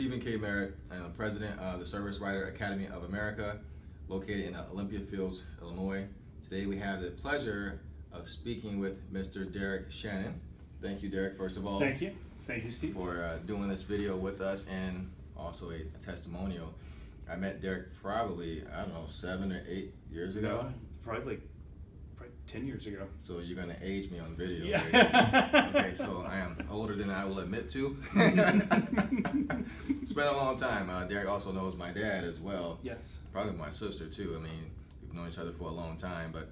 Stephen K. Merritt. I am president of the Service Writer Academy of America, located in Olympia Fields, Illinois. Today we have the pleasure of speaking with Mr. Derrick Shannon. Thank you, Derrick, first of all. Thank you. Thank you, Steve. For doing this video with us and also a testimonial. I met Derrick probably, I don't know, 7 or 8 years ago. No, probably 10 years ago. So you're going to age me on video. Yeah. Okay, so I am older than I will admit to. It's been a long time. Derrick also knows my dad as well. Yes. Probably my sister too. I mean, we've known each other for a long time. But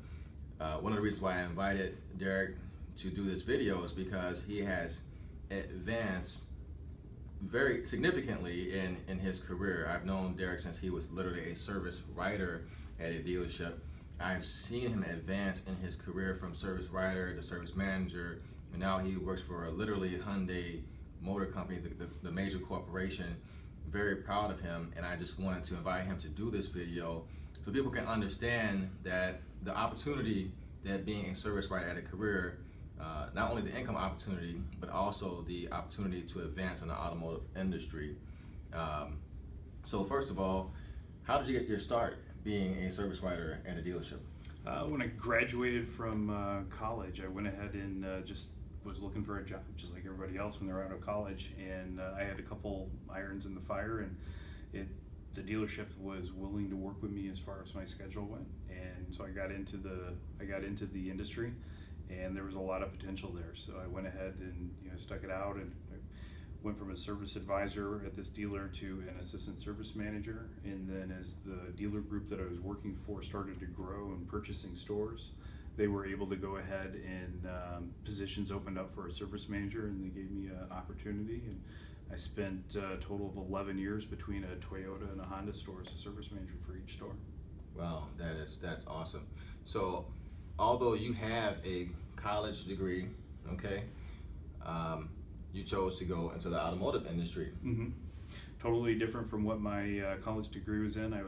one of the reasons why I invited Derrick to do this video is because he has advanced very significantly in his career. I've known Derrick since he was literally a service writer at a dealership. I've seen him advance in his career from service writer to service manager, and now he works for literally Hyundai Motor Company, the major corporation. Very proud of him, and I just wanted to invite him to do this video so people can understand that the opportunity that being a service writer at a career, not only the income opportunity, but also the opportunity to advance in the automotive industry. So first of all, how did you get your start being a service writer at a dealership? When I graduated from college, I went ahead and just was looking for a job, just like everybody else when they're out of college. And I had a couple irons in the fire, and the dealership was willing to work with me as far as my schedule went. And so I got into the industry, and there was a lot of potential there. So I went ahead and stuck it out, and I went from a service advisor at this dealer to an assistant service manager. And then as the dealer group that I was working for started to grow and purchasing stores, they were able to go ahead and positions opened up for a service manager, and they gave me an opportunity. And I spent a total of 11 years between a Toyota and a Honda store as a service manager for each store. Wow, that's awesome. So although you have a college degree, okay, you chose to go into the automotive industry. Mm-hmm. Totally different from what my college degree was in. It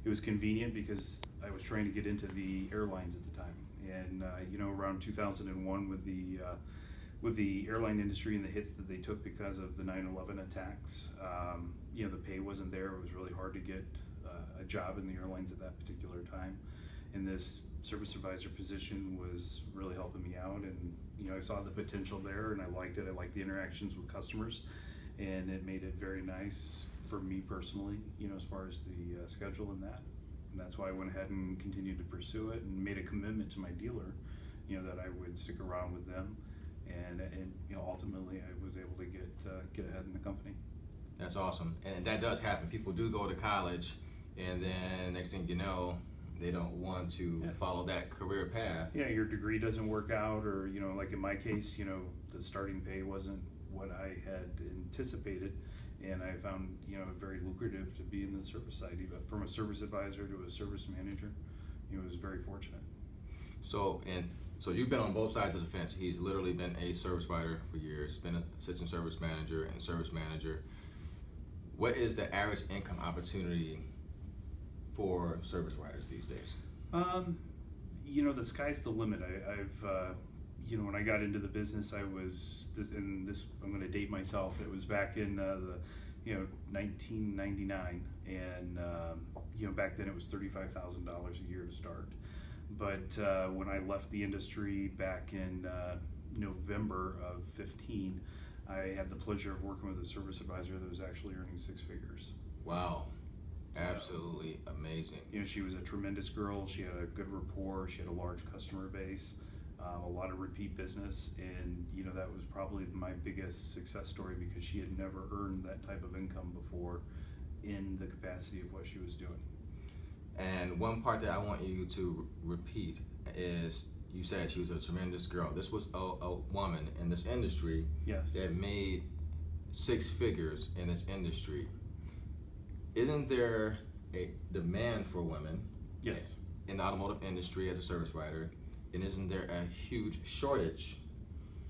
was convenient because I was trying to get into the airlines at the time. And around 2001 with the airline industry and the hits that they took because of the 9/11 attacks, the pay wasn't there. It was really hard to get a job in the airlines at that particular time. And this service advisor position was really helping me out, and I saw the potential there, and I liked it. I liked the interactions with customers, and it made it very nice for me personally, as far as the schedule and that. And that's why I went ahead and continued to pursue it and made a commitment to my dealer, that I would stick around with them, and ultimately I was able to get ahead in the company. That's awesome, and that does happen. People do go to college, and then next thing you know, they don't want to follow that career path. Yeah, your degree doesn't work out, or like in my case, the starting pay wasn't what I had anticipated, and I found it very lucrative to be in the service side. But from a service advisor to a service manager, it was very fortunate. So you've been on both sides of the fence. He's literally been a service writer for years, been an assistant service manager and service manager. What is the average income opportunity for service writers these days? The sky's the limit. I've when I got into the business, I'm going to date myself. It was back in 1999, and back then it was $35,000 a year to start. But when I left the industry back in November of 15, I had the pleasure of working with a service advisor that was actually earning 6 figures. Wow. Absolutely amazing. She was a tremendous girl. She had a good rapport. She had a large customer base, a lot of repeat business, and that was probably my biggest success story because she had never earned that type of income before in the capacity of what she was doing. And one part that I want you to repeat is you said she was a tremendous girl. This was a woman in this industry. Yes. That made 6 figures in this industry. Isn't there a demand for women? Yes. In the automotive industry as a service writer, and isn't there a huge shortage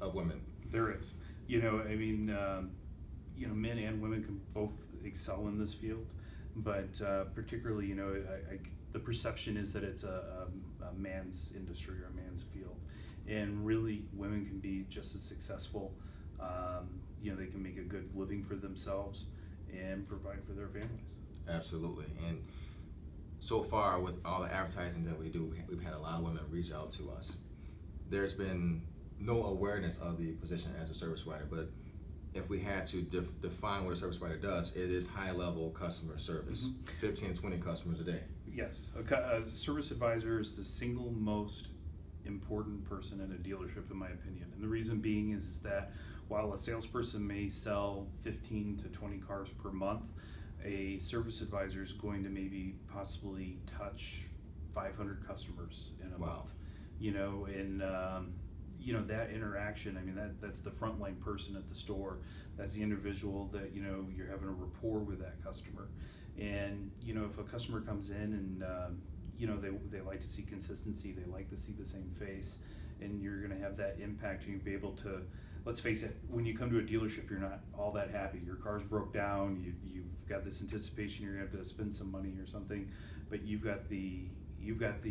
of women? There is. Men and women can both excel in this field, but particularly, the perception is that it's a man's industry or a man's field, and really women can be just as successful they can make a good living for themselves and provide for their families. Absolutely. And so far, with all the advertising that we do, we've had a lot of women reach out to us. There's been no awareness of the position as a service writer, but if we had to define what a service writer does, it is high-level customer service, 15 to 20 customers a day. Yes, a service advisor is the single most important person in a dealership, in my opinion. And the reason being is that while a salesperson may sell 15 to 20 cars per month, a service advisor is going to maybe possibly touch 500 customers in a month. And that interaction, I mean, that's the frontline person at the store. That's the individual that, you're having a rapport with that customer. And, if a customer comes in and, they like to see consistency, they like to see the same face, and you're going to have that impact, and you'll be able to, let's face it, when you come to a dealership, you're not all that happy. Your car's broke down, you've got this anticipation you're going to have to spend some money or something, but you've got the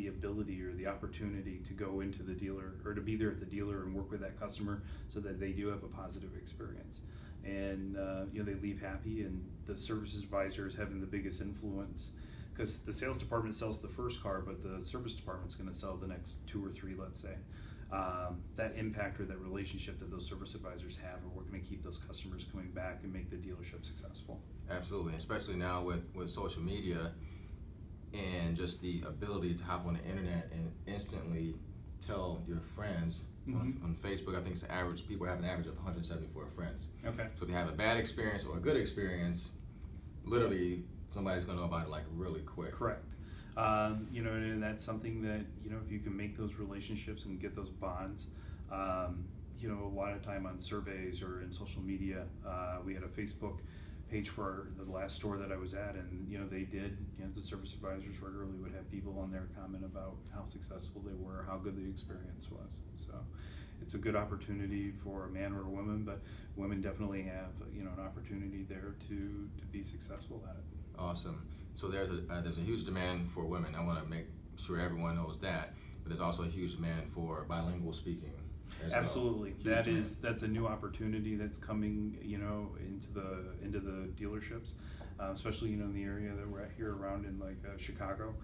ability or the opportunity to go into the dealer or to be there at the dealer and work with that customer so that they do have a positive experience. And they leave happy, and the service advisor is having the biggest influence, because the sales department sells the first car, but the service department's going to sell the next 2 or 3, let's say. That impact or that relationship that those service advisors have, or we're going to keep those customers coming back and make the dealership successful. Absolutely, especially now with social media and just the ability to hop on the internet and instantly tell your friends. On Facebook, I think it's average, people have an average of 174 friends. Okay. So if they have a bad experience or a good experience, literally somebody's going to know about it like really quick. Correct. And that's something that, if you can make those relationships and get those bonds, a lot of time on surveys or in social media, we had a Facebook page for the last store that I was at, and they did, the service advisors regularly would have people on there comment about how successful they were, how good the experience was. So it's a good opportunity for a man or a woman, but women definitely have an opportunity there to be successful at it. Awesome. So there's a huge demand for women. I want to make sure everyone knows that, but there's also a huge demand for bilingual speaking. Absolutely, that's a new opportunity that's coming, into the dealerships, especially in the area that we're at here around in Chicago.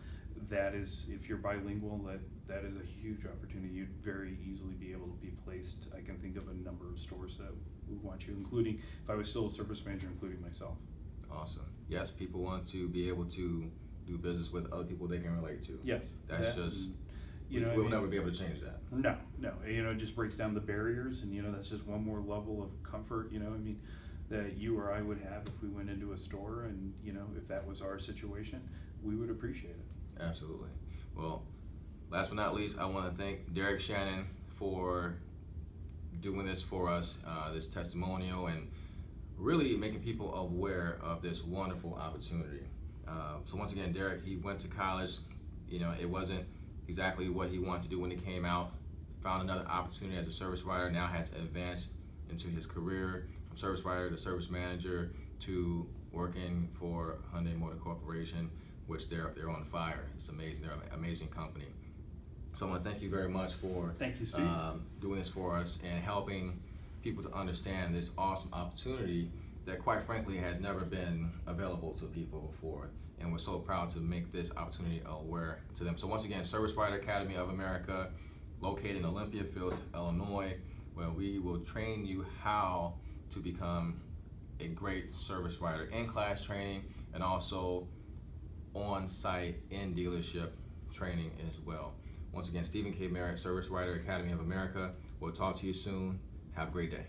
That is, if you're bilingual, that is a huge opportunity. You'd very easily be able to be placed. I can think of a number of stores that would want you, including if I was still a service manager, including myself. Awesome. Yes, people want to be able to do business with other people they can relate to. Yes, that's just. We'll never be able to change that. No. It just breaks down the barriers, and that's just one more level of comfort. That you or I would have if we went into a store, and if that was our situation, we would appreciate it. Absolutely. Well, last but not least, I want to thank Derrick Shannon for doing this for us, this testimonial, and really making people aware of this wonderful opportunity. So once again, Derrick, he went to college. It wasn't exactly what he wanted to do when he came out, found another opportunity as a service writer, now has advanced into his career from service writer to service manager to working for Hyundai Motor Corporation, which they're on fire. It's amazing. They're an amazing company. So I want to thank you very much for thank you, Steve. Doing this for us and helping people to understand this awesome opportunity that, quite frankly, has never been available to people before. And we're so proud to make this opportunity aware to them. So once again, Service Writer Academy of America, located in Olympia Fields, Illinois, where we will train you how to become a great service writer, in-class training, and also on-site, in dealership training as well. Once again, Stephen K. Merritt, Service Writer Academy of America. We'll talk to you soon. Have a great day.